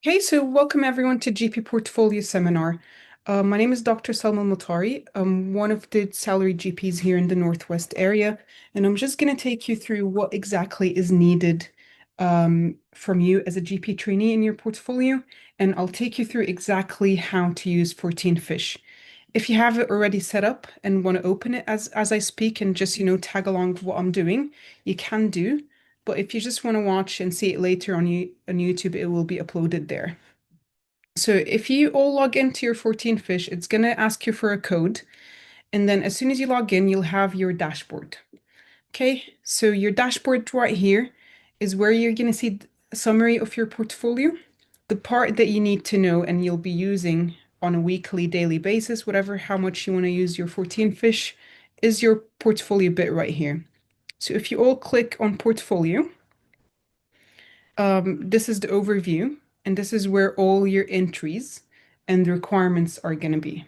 Okay, so welcome everyone to GP Portfolio Seminar. My name is Dr. Salma Mutari. I'm one of the salaried GPs here in the Northwest area, and I'm just going to take you through what exactly is needed from you as a GP trainee in your portfolio, and I'll take you through exactly how to use 14Fish. If you have it already set up and want to open it as I speak and just, tag along with what I'm doing, you can do. But if you just want to watch and see it later on YouTube, it will be uploaded there. So if you all log into your 14Fish, it's going to ask you for a code. And then as soon as you log in, you'll have your dashboard. Okay, so your dashboard right here is where you're going to see a summary of your portfolio. The part that you need to know and you'll be using on a weekly, daily basis, whatever, how much you want to use your 14Fish is your portfolio bit right here. So if you all click on portfolio, this is the overview, and this is where all your entries and the requirements are going to be.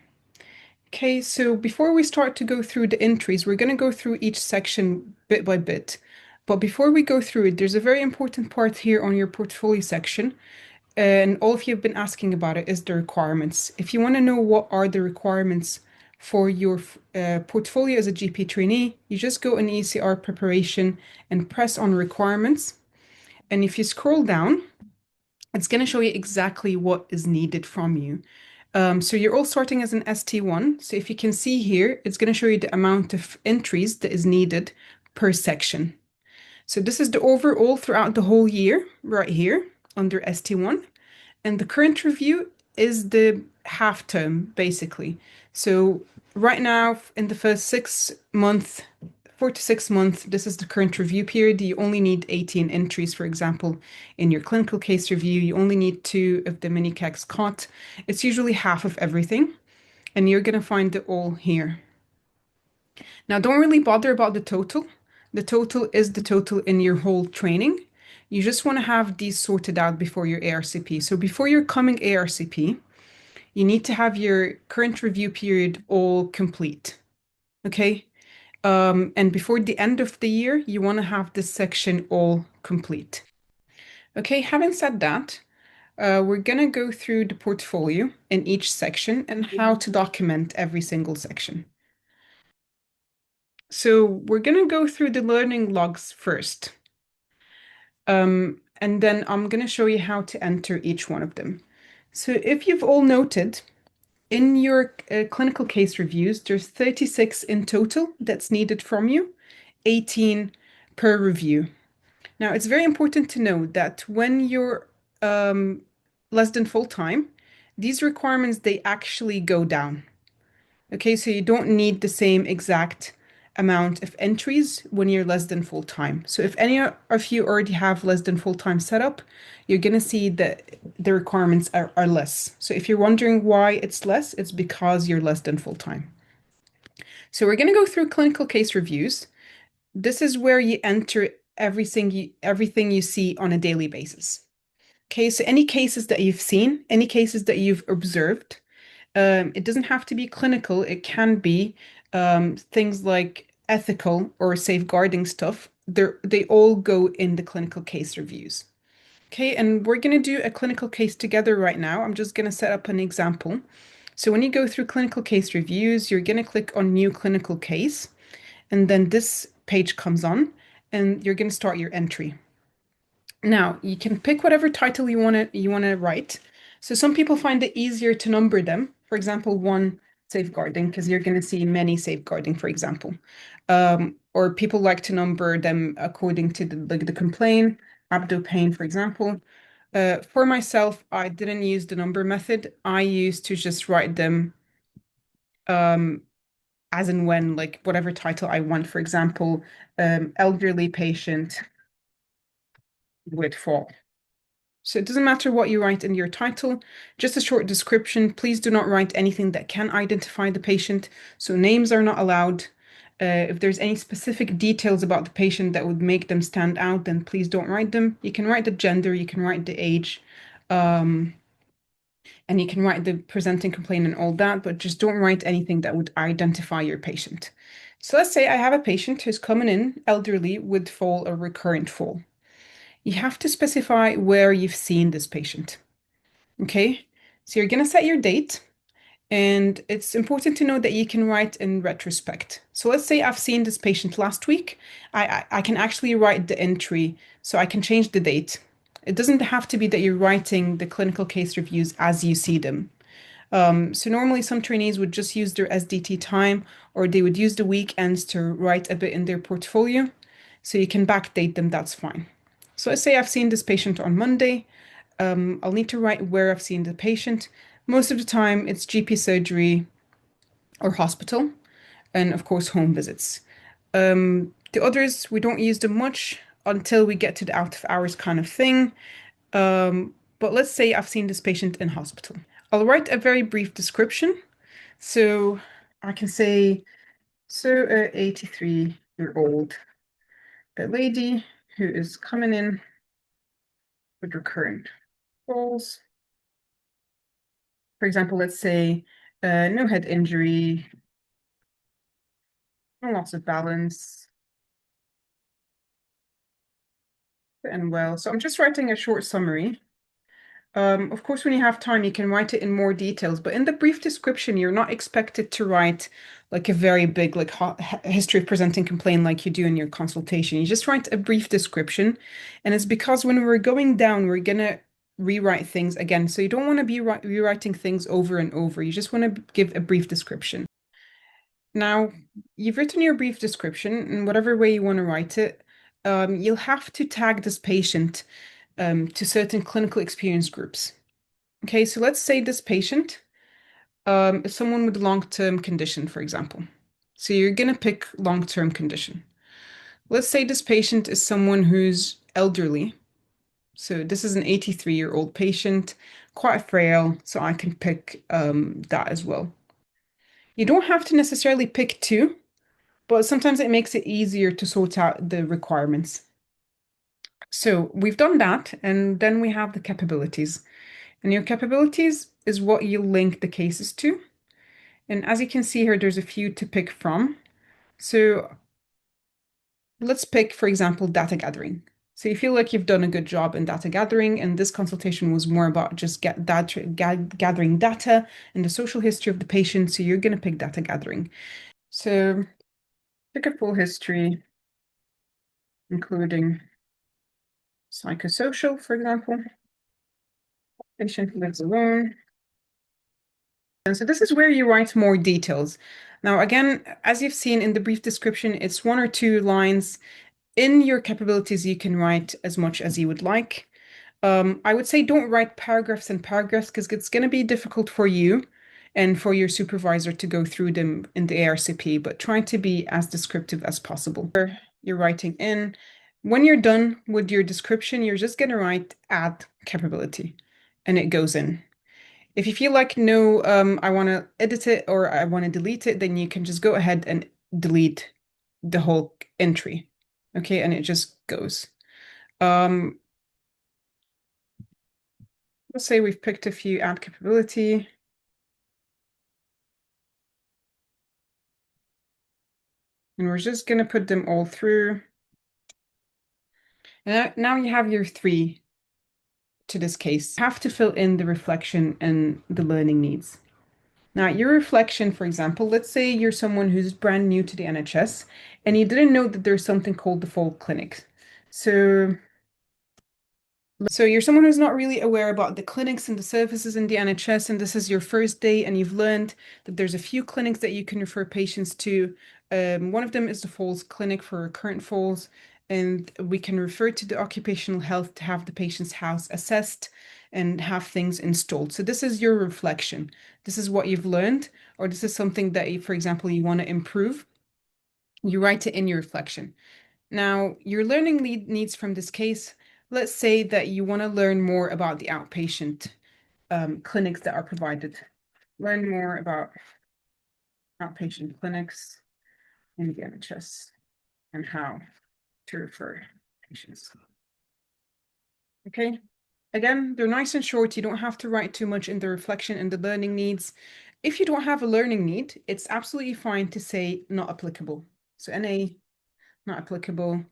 Okay, so before we start to go through the entries, we're going to go through each section bit by bit. But before we go through it, there's a very important part here on your portfolio section, and all of you have been asking about it, is the requirements. If you want to know what are the requirements for your portfolio as a GP trainee, you just go in ECR preparation and press on requirements. And if you scroll down, it's going to show you exactly what is needed from you. So you're all starting as an ST1. So if you can see here, it's going to show you the amount of entries that is needed per section. So this is the overall throughout the whole year right here under ST1. And the current review is the half term, basically. So right now, in the first 6 months, 4 to 6 months, this is the current review period. You only need 18 entries, for example, in your clinical case review. You only need 2 of the mini CACs COT. It's usually half of everything, and you're going to find it all here. Now, don't really bother about the total. The total is the total in your whole training. You just want to have these sorted out before your ARCP. So before your coming ARCP, you need to have your current review period all complete. Okay? And before the end of the year, you want to have this section all complete. Okay, having said that, we're going to go through the portfolio in each section and how to document every single section. So we're going to go through the learning logs first. And then I'm going to show you how to enter each one of them. So if you've all noted, in your clinical case reviews, there's 36 in total that's needed from you, 18 per review. Now, it's very important to know that when you're less than full-time, these requirements, they actually go down. Okay, so you don't need the same exact amount of entries when you're less than full-time. So if any of you already have less than full-time setup, you're going to see that the requirements are less. So if you're wondering why it's less, it's because you're less than full-time. So we're going to go through clinical case reviews. This is where you enter everything you see on a daily basis. Okay, so any cases that you've seen, any cases that you've observed, it doesn't have to be clinical. It can be things like ethical or safeguarding stuff. They all go in the clinical case reviews. Okay, and we're going to do a clinical case together right now. I'm just going to set up an example. So when you go through clinical case reviews, you're going to click on new clinical case, and then this page comes on, and you're going to start your entry. Now, you can pick whatever title you want to write. So some people find it easier to number them. For example, one safeguarding, because you're going to see many safeguarding, for example. Or people like to number them according to the complaint, abdo pain, for example. For myself, I didn't use the number method. I used to just write them as and when, like whatever title I want. For example, elderly patient with fall. So it doesn't matter what you write in your title, just a short description. Please do not write anything that can identify the patient. So names are not allowed. If there's any specific details about the patient that would make them stand out, then please don't write them. You can write the gender, you can write the age, and you can write the presenting complaint and all that, but just don't write anything that would identify your patient. So let's say I have a patient who's coming in elderly with fall or recurrent fall. You have to specify where you've seen this patient. Okay, so you're going to set your date. And it's important to know that you can write in retrospect. So let's say I've seen this patient last week. I can actually write the entry so I can change the date. It doesn't have to be that you're writing the clinical case reviews as you see them. So normally some trainees would just use their SDT time or they would use the weekends to write a bit in their portfolio. So you can backdate them, that's fine. So let's say I've seen this patient on Monday. I'll need to write where I've seen the patient. Most of the time, it's GP surgery or hospital, and of course, home visits. The others, we don't use them much until we get to the out of hours kind of thing. But let's say I've seen this patient in hospital. I'll write a very brief description. So I can say, so a 83-year-old lady who is coming in with recurrent falls. For example, let's say no head injury, no loss of balance, and well. So I'm just writing a short summary. Of course, when you have time, you can write it in more details, but in the brief description, you're not expected to write like a very big like history of presenting complaint like you do in your consultation. You just write a brief description, and it's because when we're going down, we're gonna rewrite things again. So you don't want to be rewriting things over and over. You just want to give a brief description. Now, you've written your brief description in whatever way you want to write it. You'll have to tag this patient to certain clinical experience groups. Okay, so let's say this patient is someone with long-term condition, for example. So you're going to pick long-term condition. Let's say this patient is someone who's elderly. So this is an 83-year-old patient, quite frail, so I can pick that as well. You don't have to necessarily pick two, but sometimes it makes it easier to sort out the requirements. So we've done that, and then we have the capabilities. And your capabilities is what you link the cases to. And as you can see here, there's a few to pick from. So let's pick, for example, data gathering. So you feel like you've done a good job in data gathering, and this consultation was more about just gathering data and the social history of the patient. So you're going to pick data gathering. So pick a full history, including psychosocial, for example. Patient lives alone. And so this is where you write more details. Now, again, as you've seen in the brief description, it's one or two lines. In your capabilities, you can write as much as you would like. I would say don't write paragraphs and paragraphs because it's going to be difficult for you and for your supervisor to go through them in the ARCP, but try to be as descriptive as possible. You're writing in. When you're done with your description, you're just going to write add capability and it goes in. If you feel like, no, I want to edit it or I want to delete it, then you can just go ahead and delete the whole entry. Okay, and it just goes. Um, let's say we've picked a few add capability. And we're just going to put them all through. And now you have your three to this case. You have to fill in the reflection and the learning needs. Now, your reflection, for example, let's say you're someone who's brand new to the NHS and you didn't know that there's something called the fall clinic. So you're someone who's not really aware about the clinics and the services in the NHS, and this is your first day, and you've learned that there's a few clinics that you can refer patients to. One of them is the Falls Clinic for recurrent falls, and we can refer to the occupational health to have the patient's house assessed and have things installed. So this is your reflection. This is what you've learned, or this is something that, you, for example, you want to improve. You write it in your reflection. Now, your learning needs from this case, let's say that you want to learn more about the outpatient clinics that are provided. Learn more about outpatient clinics in the NHS and how to refer patients. Okay. Again, they're nice and short. You don't have to write too much in the reflection and the learning needs. If you don't have a learning need, it's absolutely fine to say not applicable. So NA, not applicable.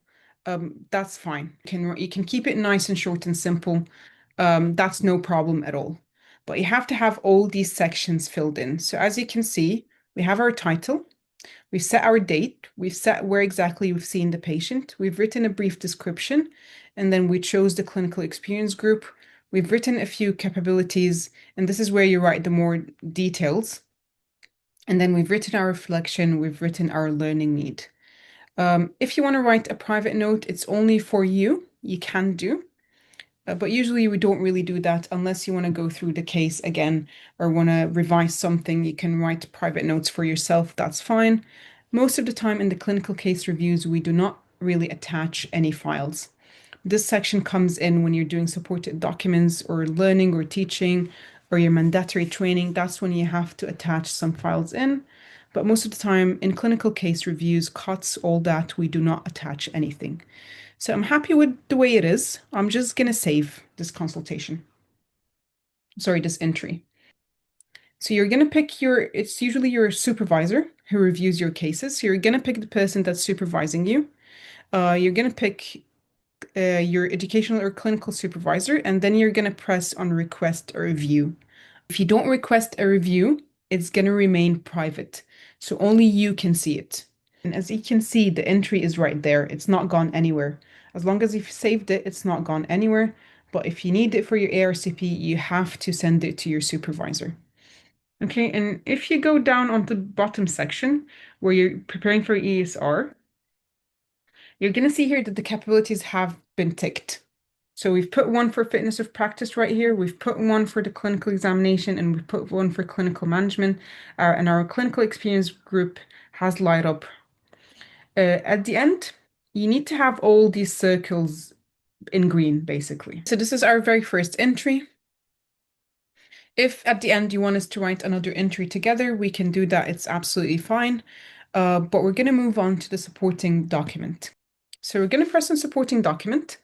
That's fine. You can keep it nice and short and simple. That's no problem at all. but you have to have all these sections filled in. So as you can see, we have our title, we've set our date, we've set where exactly we've seen the patient, we've written a brief description, and then we chose the clinical experience group. We've written a few capabilities, and this is where you write the more details. And then we've written our reflection, we've written our learning need. If you want to write a private note, it's only for you. You can do. But usually we don't really do that unless you want to go through the case again or want to revise something. You can write private notes for yourself. That's fine. Most of the time in the clinical case reviews, we do not really attach any files. This section comes in when you're doing supported documents or learning or teaching or your mandatory training. That's when you have to attach some files in. But most of the time in clinical case reviews, COTs, all that, we do not attach anything. So I'm happy with the way it is. I'm just going to save this consultation. Sorry, this entry. So you're going to pick it's usually your supervisor who reviews your cases. So you're going to pick the person that's supervising you. You're going to pick your educational or clinical supervisor, and then you're going to press on request a review. If you don't request a review, it's going to remain private. So only you can see it. And as you can see, the entry is right there. It's not gone anywhere. As long as you've saved it, it's not gone anywhere. But if you need it for your ARCP, you have to send it to your supervisor. Okay, and if you go down on the bottom section where you're preparing for ESR, you're going to see here that the capabilities have been ticked. So we've put one for fitness of practice right here. We've put one for the clinical examination, and we've put one for clinical management. And our clinical experience group has light up. At the end, you need to have all these circles in green, basically. So this is our very first entry. If at the end you want us to write another entry together, we can do that. It's absolutely fine. But we're going to move on to the supporting document. So we're going to press on supporting document.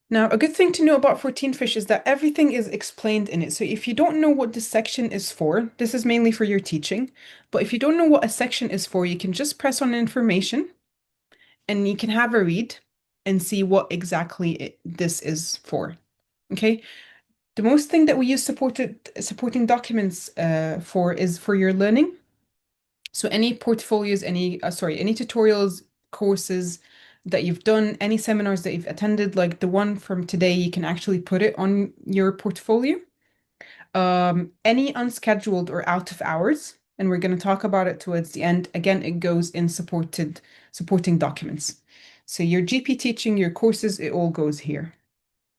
Now, a good thing to know about FourteenFish is that everything is explained in it. So if you don't know what this section is for, this is mainly for your teaching, but if you don't know what a section is for, you can just press on information and you can have a read and see what exactly this is for. Okay. The most thing that we use supporting documents for is for your learning. So any portfolios, any tutorials, courses that you've done, any seminars that you've attended, like the one from today, you can actually put it on your portfolio. Any unscheduled or out of hours, and we're going to talk about it towards the end. Again, it goes in supporting documents. So your GP teaching, your courses, it all goes here.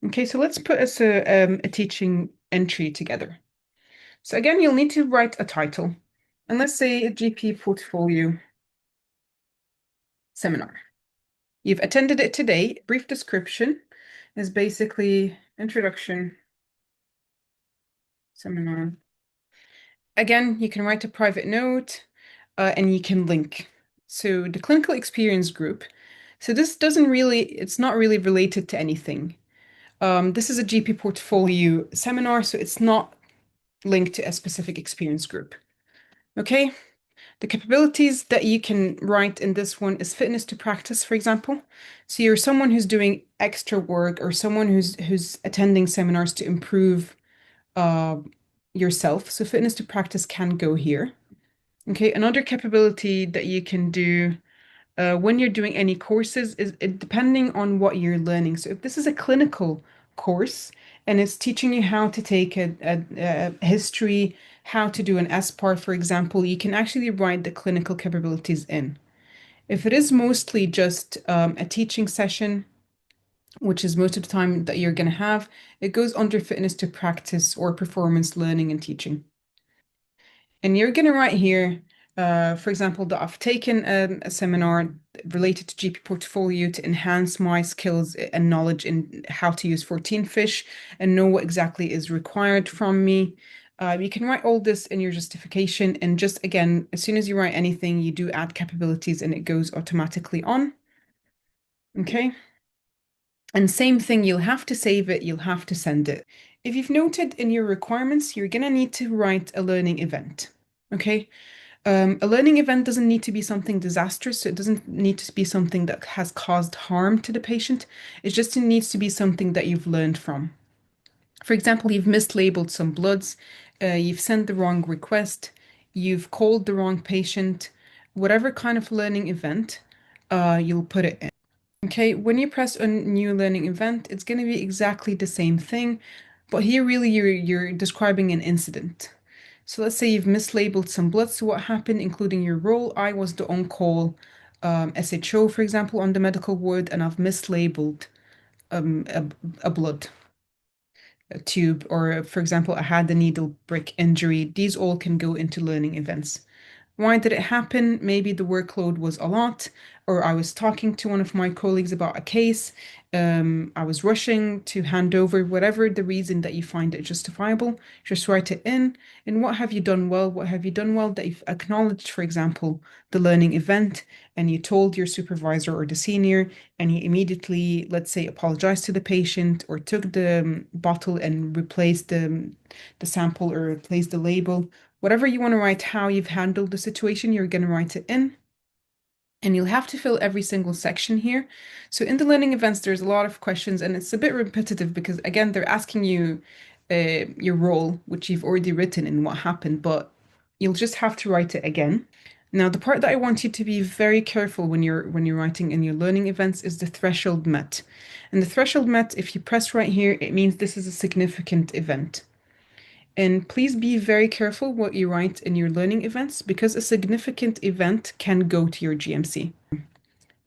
Okay, so let's put us a teaching entry together. So again, you'll need to write a title. And let's say a GP portfolio seminar. You've attended it today. Brief description is basically introduction seminar. Again, you can write a private note and you can link. So the clinical experience group. So this it's not really related to anything. This is a GP portfolio seminar, so it's not linked to a specific experience group. Okay. The capabilities that you can write in this one is fitness to practice, for example. So you're someone who's doing extra work or someone who's attending seminars to improve yourself. So fitness to practice can go here. Okay, another capability that you can do when you're doing any courses is depending on what you're learning. So if this is a clinical course and it's teaching you how to take a history, how to do an SPAR, for example, you can actually write the clinical capabilities in. If it is mostly just a teaching session, which is most of the time that you're going to have, it goes under fitness to practice or performance learning and teaching. And you're going to write here, for example, that I've taken a seminar related to GP portfolio to enhance my skills and knowledge in how to use FourteenFish and know what exactly is required from me. You can write all this in your justification. And just again, as soon as you write anything, you do add capabilities and it goes automatically on. Okay. And same thing, you'll have to save it, you'll have to send it. If you've noted in your requirements, you're going to need to write a learning event. Okay. A learning event doesn't need to be something disastrous. So it doesn't need to be something that has caused harm to the patient. It just needs to be something that you've learned from. For example, you've mislabeled some bloods, you've sent the wrong request, you've called the wrong patient, whatever kind of learning event, you'll put it in. Okay, when you press a new learning event, it's going to be exactly the same thing, but here really you're describing an incident. So let's say you've mislabeled some bloods. So what happened, including your role? I was the on-call SHO, for example, on the medical ward, and I've mislabeled um, a, a blood a tube, or for example, I had the needle brick injury. These all can go into learning events. Why did it happen? Maybe the workload was a lot, or I was talking to one of my colleagues about a case. I was rushing to hand over, whatever the reason that you find it justifiable, just write it in. And what have you done well? What have you done well that you've acknowledged, for example, the learning event, and you told your supervisor or the senior, and you immediately, let's say, apologized to the patient or took the bottle and replaced the sample or replaced the label. Whatever you want to write, how you've handled the situation, you're going to write it in. And you'll have to fill every single section here. So in the learning events, there's a lot of questions, and it's a bit repetitive because, again, they're asking you your role, which you've already written and what happened, but you'll just have to write it again. Now, the part that I want you to be very careful when you're writing in your learning events is the threshold met. And the threshold met, if you press right here, it means this is a significant event. And please be very careful what you write in your learning events because a significant event can go to your GMC.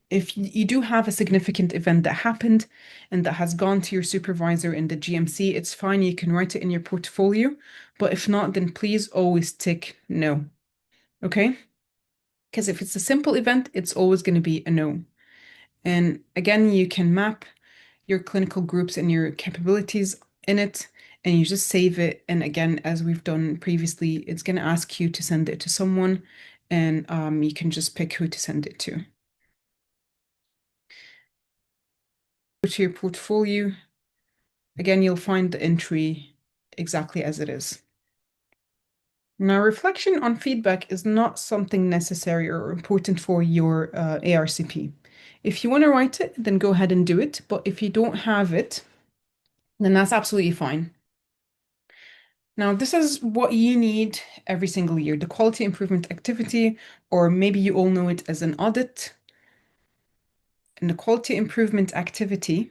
If you do have a significant event that happened and that has gone to your supervisor in the GMC, it's fine. You can write it in your portfolio. But if not, then please always tick no. Okay? Because if it's a simple event, it's always going to be a no. And again, you can map your clinical groups and your capabilities in it, and you just save it. And again, as we've done previously, it's going to ask you to send it to someone, and you can just pick who to send it to. Go to your portfolio. Again, you'll find the entry exactly as it is. Now, reflection on feedback is not something necessary or important for your ARCP. If you want to write it, then go ahead and do it. But if you don't have it, then that's absolutely fine. Now, this is what you need every single year, the quality improvement activity, or maybe you all know it as an audit. And the quality improvement activity,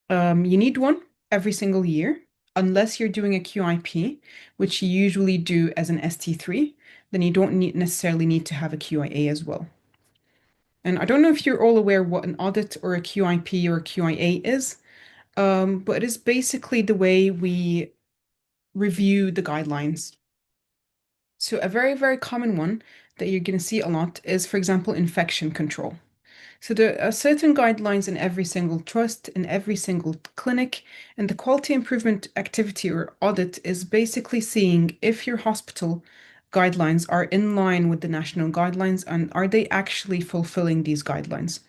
you need one every single year, unless you're doing a QIP, which you usually do as an ST3, then you don't necessarily need to have a QIA as well. And I don't know if you're all aware what an audit or a QIP or a QIA is, but it is basically the way we review the guidelines. So a very, very common one that you're going to see a lot is, for example, infection control. So there are certain guidelines in every single trust, in every single clinic, and the quality improvement activity or audit is basically seeing if your hospital guidelines are in line with the national guidelines and are they actually fulfilling these guidelines.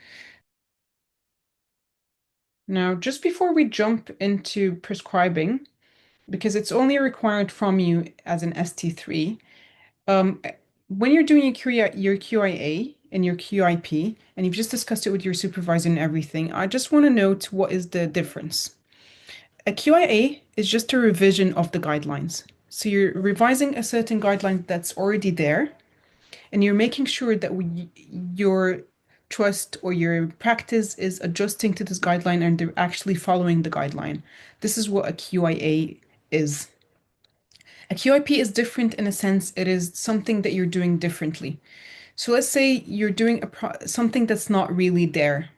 Now, just before we jump into prescribing, because it's only required from you as an ST3, Um, when you're doing your QIA and your QIP, and you've just discussed it with your supervisor and everything, I just want to note what is the difference. A QIA is just a revision of the guidelines. So you're revising a certain guideline that's already there, and you're making sure that your trust or your practice is adjusting to this guideline and they're actually following the guideline. This is what a QIA is. A QIP is different in a sense, it is something that you're doing differently. So let's say you're doing something that's not really there.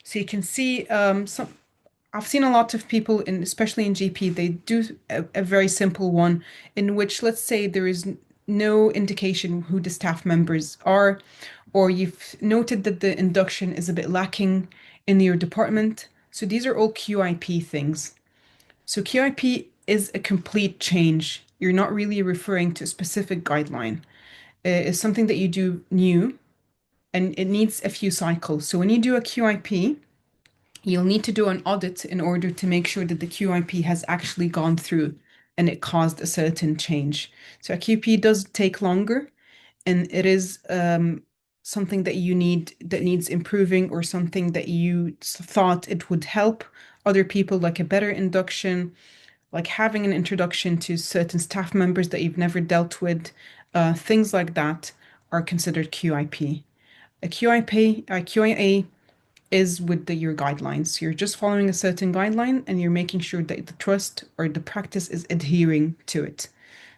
So you can see I've seen a lot of people especially in GP, they do a very simple one in which let's say there is no indication who the staff members are, or you've noted that the induction is a bit lacking in your department. So these are all QIP things. So QIP is a complete change. You're not really referring to a specific guideline. It's something that you do new and it needs a few cycles. So when you do a QIP, you'll need to do an audit in order to make sure that the QIP has actually gone through and it caused a certain change. So a QP does take longer and it is something that you need that needs improving or something that you thought it would help other people, like a better induction like having an introduction to certain staff members that you've never dealt with, things like that are considered QIP. A QIA is with your guidelines. You're just following a certain guideline and you're making sure that the trust or the practice is adhering to it.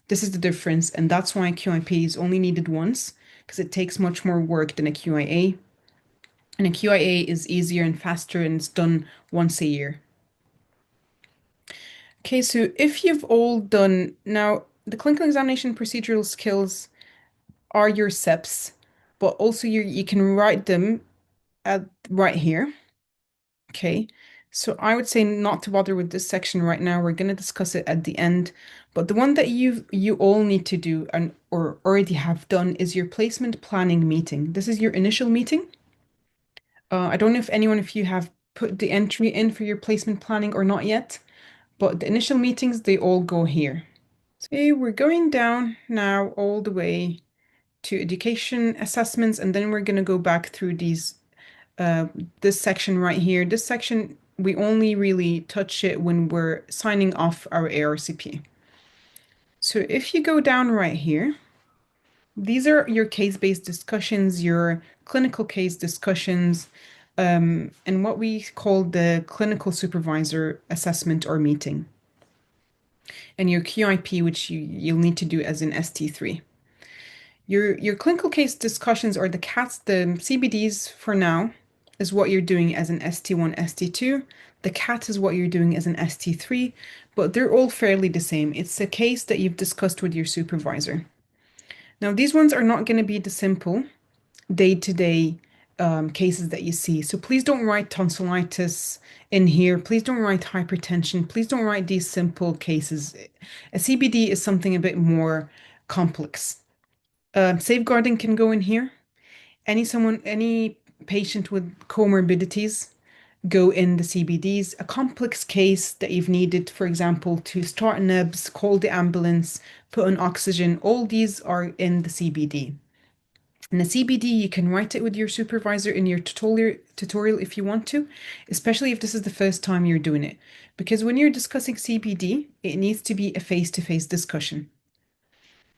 This is the difference, and that's why QIP is only needed once because it takes much more work than a QIA. And a QIA is easier and faster and it's done once a year. Okay, so if you've all done now, the clinical examination procedural skills are your SEPs, but also you can write them at right here. Okay, so I would say not to bother with this section right now. We're going to discuss it at the end. But the one that you all need to do and or already have done is your placement planning meeting. This is your initial meeting. I don't know if anyone of you have put the entry in for your placement planning or not yet, but the initial meetings, they all go here. So we're going down now all the way to education assessments, and then we're going to go back through uh, this section right here. This section, we only really touch it when we're signing off our ARCP. So if you go down right here, these are your case-based discussions, your clinical case discussions, and what we call the clinical supervisor assessment or meeting, and your QIP, which you'll need to do as an ST3. Your clinical case discussions or the CATs, the CBDs for now, is what you're doing as an ST1, ST2. The CAT is what you're doing as an ST3, but they're all fairly the same. It's a case that you've discussed with your supervisor. Now, these ones are not going to be the simple day-to-day cases that you see. So please don't write tonsillitis in here. Please don't write hypertension. Please don't write these simple cases. A CBD is something a bit more complex. Safeguarding can go in here. Any patient with comorbidities go in the CBDs. A complex case that you've needed, for example, to start nebs, call the ambulance, put on oxygen, all these are in the CBD. In the CBD, you can write it with your supervisor in your tutorial if you want to, especially if this is the first time you're doing it. Because when you're discussing CBD, it needs to be a face-to-face discussion.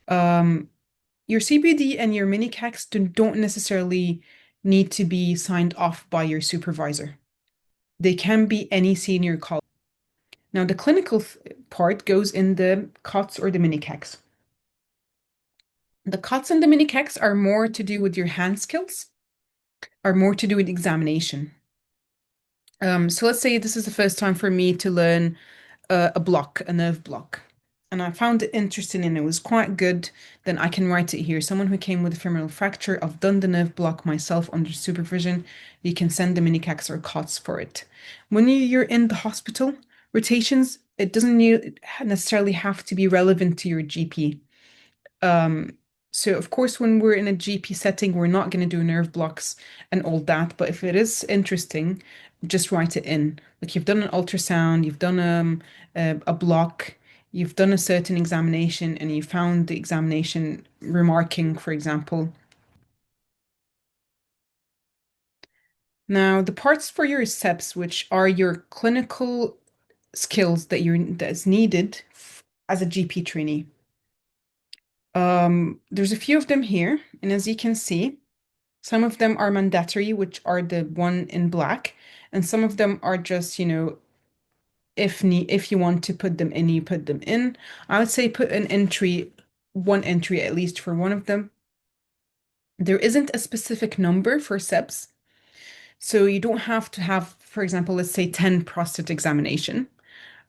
Your CBD and your mini CACs don't necessarily need to be signed off by your supervisor. They can be any senior colleague. Now, the clinical part goes in the COTs or the mini CACs. The COTs and the mini CACs are more to do with your hand skills, are more to do with examination. So let's say this is the first time for me to learn a nerve block. And I found it interesting and it was quite good. Then I can write it here. Someone who came with a femoral fracture, I've done the nerve block myself under supervision. You can send the mini CACs or COTs for it. When you're in the hospital, rotations, it doesn't necessarily have to be relevant to your GP. So of course, when we're in a GP setting, we're not going to do nerve blocks and all that. But if it is interesting, just write it in. Like you've done an ultrasound, you've done a block, you've done a certain examination, and you found the examination remarking, for example. Now, the parts for your SEPs, which are your clinical skills that's needed as a GP trainee. There's a few of them here, and as you can see, some of them are mandatory, which are the one in black, and some of them are just, if you want to put them in, you put them in. I would say put one entry at least for one of them. There isn't a specific number for SEPs, so you don't have to have, for example, let's say 10 prostate examination.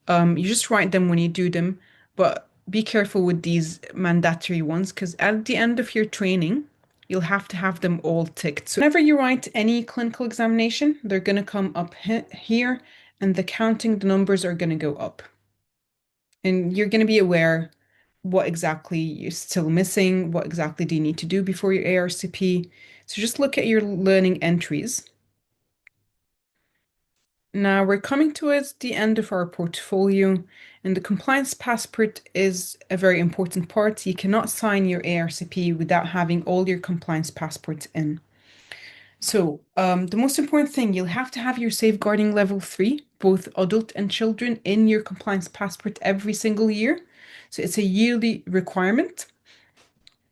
You just write them when you do them, but be careful with these mandatory ones because at the end of your training, you'll have to have them all ticked. So whenever you write any clinical examination, they're going to come up here and the numbers are going to go up. And you're going to be aware what exactly you're still missing, what exactly do you need to do before your ARCP. So just look at your learning entries. Now we're coming towards the end of our portfolio, and the compliance passport is a very important part. You cannot sign your ARCP without having all your compliance passports in. So, the most important thing, you'll have to have your safeguarding level 3, both adult and children, in your compliance passport every single year. So, it's a yearly requirement.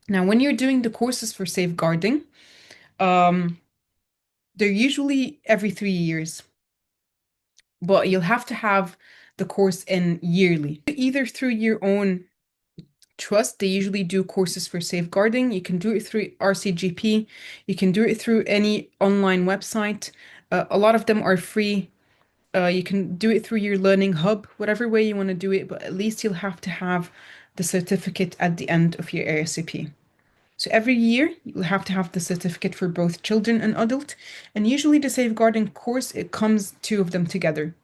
Now, when you're doing the courses for safeguarding, um, they're usually every 3 years, but you'll have to have the course in yearly, either through your own trust. They usually do courses for safeguarding. You can do it through RCGP. You can do it through any online website. A lot of them are free. You can do it through your learning hub, whatever way you want to do it, but at least you'll have to have the certificate at the end of your ARCP. So every year you'll have to have the certificate for both children and adult. And usually the safeguarding course, it comes two of them together.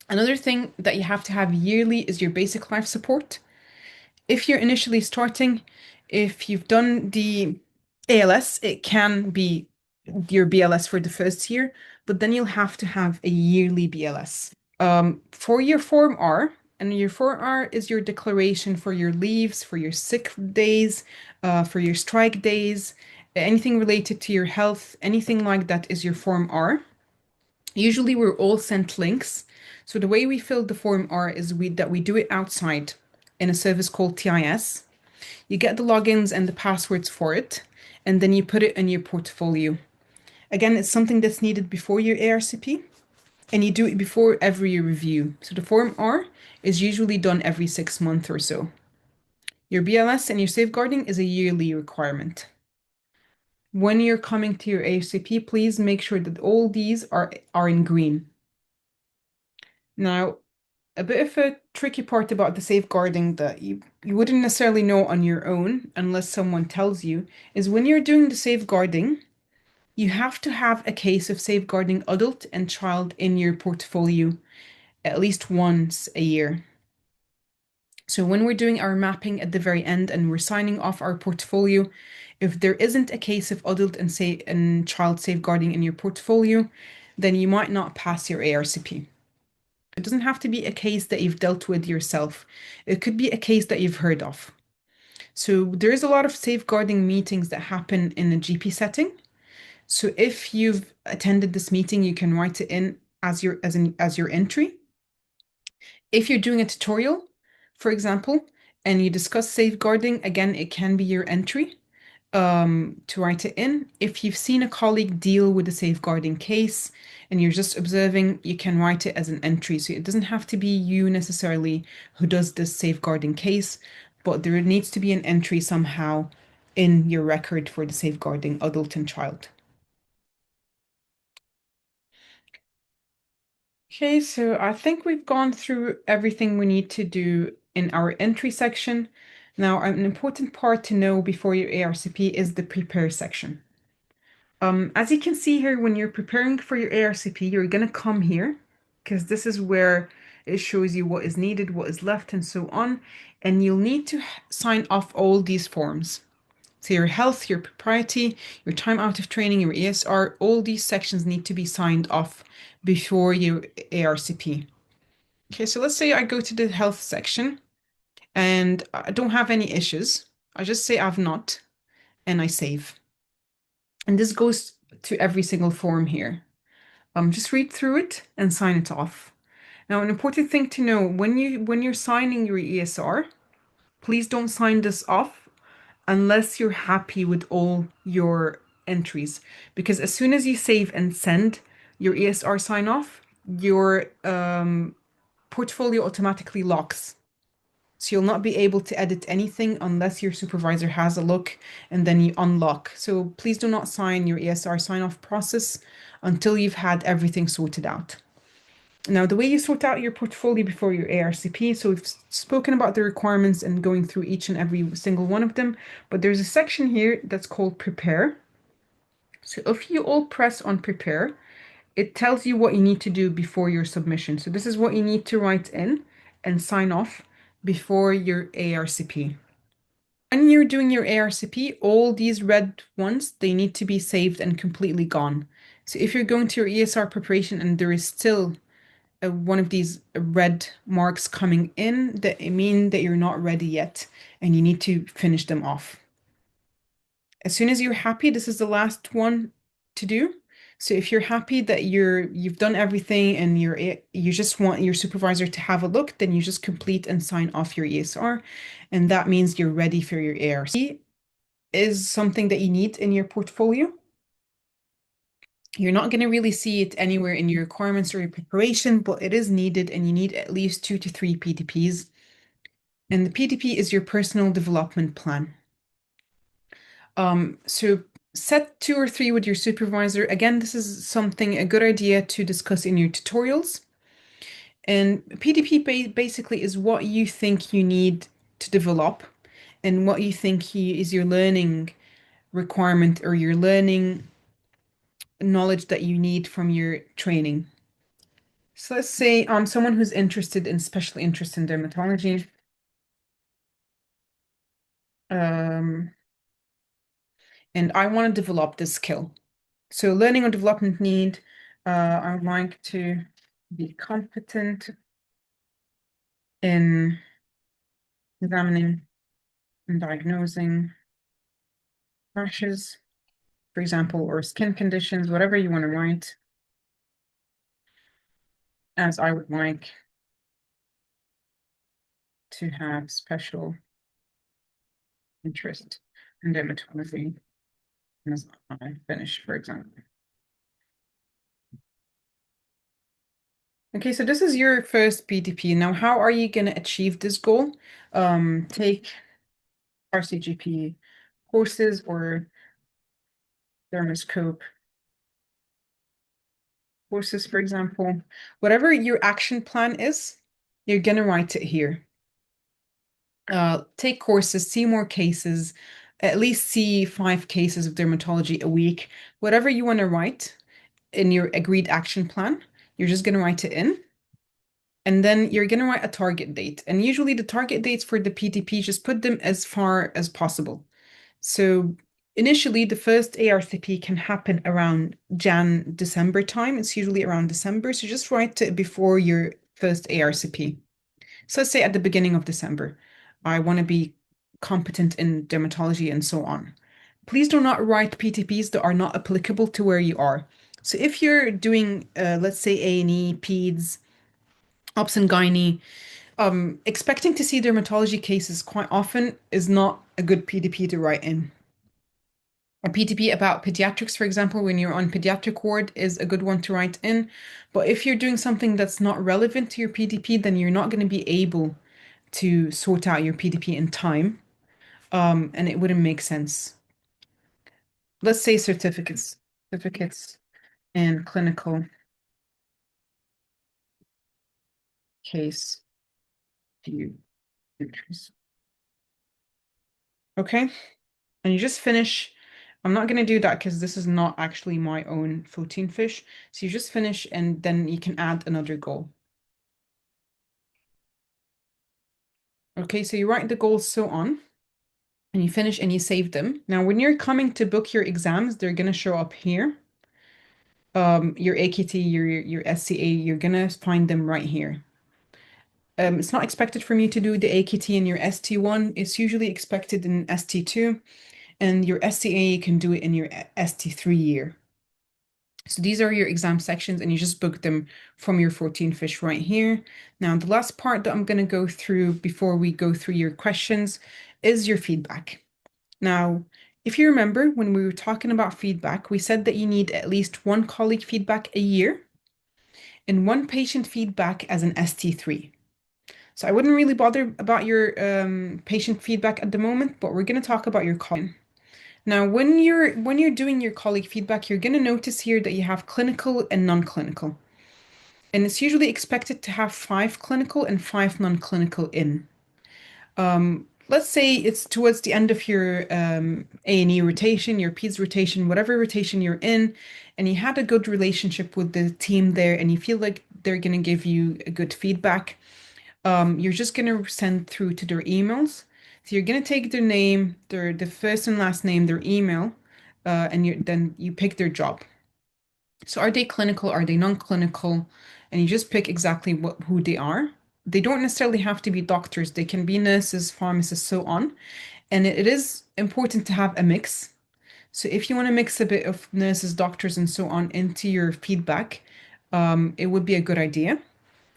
Another thing that you have to have yearly is your basic life support. If you're initially starting, if you've done the ALS, it can be your BLS for the first year, but then you'll have to have a yearly BLS. For your Form R, and your Form R is your declaration for your leaves, for your sick days, for your strike days, anything related to your health, anything like that is your Form R. Usually we're all sent links. So the way we fill the Form R is we do it outside in a service called TIS. You get the logins and the passwords for it, and then you put it in your portfolio. Again, it's something that's needed before your ARCP, and you do it before every review. So the Form R is usually done every 6 months or so. Your BLS and your safeguarding is a yearly requirement. When you're coming to your ARCP, please make sure that all these are in green. Now, a bit of a tricky part about the safeguarding that you wouldn't necessarily know on your own unless someone tells you is when you're doing the safeguarding, you have to have a case of safeguarding adult and child in your portfolio at least once a year. So when we're doing our mapping at the very end and we're signing off our portfolio, if there isn't a case of adult and child safeguarding in your portfolio, then you might not pass your ARCP. It doesn't have to be a case that you've dealt with yourself. It could be a case that you've heard of. So there is a lot of safeguarding meetings that happen in a GP setting. So if you've attended this meeting, you can write it in as your entry. If you're doing a tutorial, for example, and you discuss safeguarding, again, it can be your entry to write it in. If you've seen a colleague deal with a safeguarding case and you're just observing, you can write it as an entry. So it doesn't have to be you necessarily who does this safeguarding case, but there needs to be an entry somehow in your record for the safeguarding adult and child. Okay, so I think we've gone through everything we need to do in our entry section. Now, an important part to know before your ARCP is the prepare section. As you can see here, when you're preparing for your ARCP, you're going to come here because this is where it shows you what is needed, what is left, and so on. And you'll need to sign off all these forms. So your health, your propriety, your time out of training, your ESR, all these sections need to be signed off before your ARCP. Okay, so let's say I go to the health section and I don't have any issues. I just say I've not and I save. And this goes to every single form here. Just read through it and sign it off. Now, an important thing to know when you're signing your ESR, please don't sign this off unless you're happy with all your entries. Because as soon as you save and send your ESR sign off, your portfolio automatically locks. So you'll not be able to edit anything unless your supervisor has a look and then you unlock. So please do not sign your ESR sign off process until you've had everything sorted out. Now, the way you sort out your portfolio before your ARCP, so we've spoken about the requirements and going through each and every single one of them, but there's a section here that's called prepare. So if you all press on prepare, it tells you what you need to do before your submission. So this is what you need to write in and sign off before your ARCP. When you're doing your ARCP, all these red ones, they need to be saved and completely gone. So if you're going to your ESR preparation and there is still one of these red marks coming in, that it means that you're not ready yet and you need to finish them off. As soon as you're happy, this is the last one to do. So if you're happy that you've done everything and you just want your supervisor to have a look, then you just complete and sign off your ESR, and that means you're ready for your ARC. Is something that you need in your portfolio. You're not going to really see it anywhere in your requirements or your preparation, but it is needed, and you need at least 2 to 3 PDPs. And the PDP is your personal development plan. So set 2 or 3 with your supervisor. Again, this is something, a good idea to discuss in your tutorials. And PDP basically is what you think you need to develop and what you think is your learning requirement or your learning knowledge that you need from your training. So let's say I'm someone who's interested in special interest in dermatology. Um, and I want to develop this skill. So learning or development need, I would like to be competent in examining and diagnosing rashes, for example, or skin conditions, whatever you want to write, as I would like to have special interest in dermatology as I finish, for example. Okay, so this is your first PDP. Now, how are you going to achieve this goal? Take RCGP courses or Dermoscope courses, for example. Whatever your action plan is, you're going to write it here. Take courses, see more cases, at least see 5 cases of dermatology a week. Whatever you want to write in your agreed action plan, you're just going to write it in. And then you're going to write a target date. And usually the target dates for the PTP, just put them as far as possible. So initially, the first ARCP can happen around December time. It's usually around December. So just write it before your first ARCP. So let's say at the beginning of December, I want to be competent in dermatology and so on. Please do not write PTPs that are not applicable to where you are. So if you're doing, let's say A&E, PEDS, Obs and Gynae, expecting to see dermatology cases quite often is not a good PDP to write in. A PDP about pediatrics, for example, when you're on pediatric ward is a good one to write in. But if you're doing something that's not relevant to your PDP, then you're not going to be able to sort out your PDP in time. And it wouldn't make sense. Let's say certificates and clinical case view entries. Okay. And you just finish. I'm not going to do that because this is not actually my own 14Fish. So you just finish and then you can add another goal. Okay, so you write the goals so on and you finish and you save them. Now, when you're coming to book your exams, they're going to show up here. Your AKT, your SCA, you're going to find them right here. It's not expected from you to do the AKT in your ST1. It's usually expected in ST2, and your SCA, you can do it in your ST3 year. So these are your exam sections, and you just book them from your 14Fish right here. Now, the last part that I'm going to go through before we go through your questions is your feedback. Now, if you remember, when we were talking about feedback, we said that you need at least 1 colleague feedback a year and 1 patient feedback as an ST3. So I wouldn't really bother about your patient feedback at the moment, but we're going to talk about your colleague. Now, when you're doing your colleague feedback, you're going to notice here that you have clinical and non-clinical. And it's usually expected to have 5 clinical and 5 non-clinical in. Let's say it's towards the end of your A&E rotation, your PEDS rotation, whatever rotation you're in, and you had a good relationship with the team there, and you feel like they're going to give you a good feedback. You're just going to send through to their emails. So you're going to take their name, the first and last name, their email, and then you pick their job. So are they clinical? Are they non-clinical? And you just pick exactly who they are. They don't necessarily have to be doctors. They can be nurses, pharmacists, so on. And it is important to have a mix. So if you want to mix a bit of nurses, doctors, and so on into your feedback, it would be a good idea.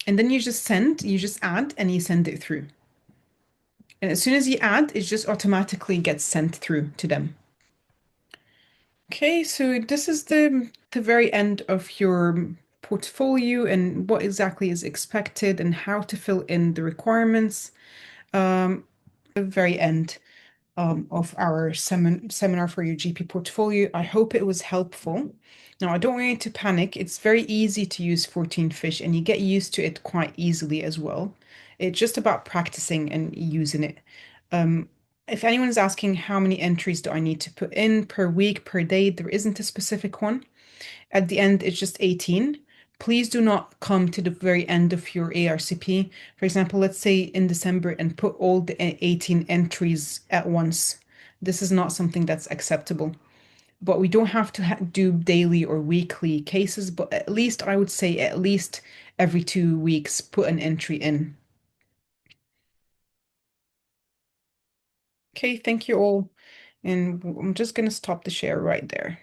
And then you just add and you send it through. And as soon as you add, it just automatically gets sent through to them. Okay, so this is the very end of your portfolio and what exactly is expected and how to fill in the requirements. The very end of our seminar for your GP portfolio. I hope it was helpful. Now, I don't want you to panic. It's very easy to use 14Fish and you get used to it quite easily as well. It's just about practicing and using it. Um, if anyone's asking how many entries do I need to put in per week, per day, there isn't a specific one. At the end, it's just 18. Please do not come to the very end of your ARCP. For example, let's say in December and put all the 18 entries at once. This is not something that's acceptable. But we don't have to do daily or weekly cases, but at least I would say at least every 2 weeks, put an entry in. Okay, thank you all. And I'm just going to stop the share right there.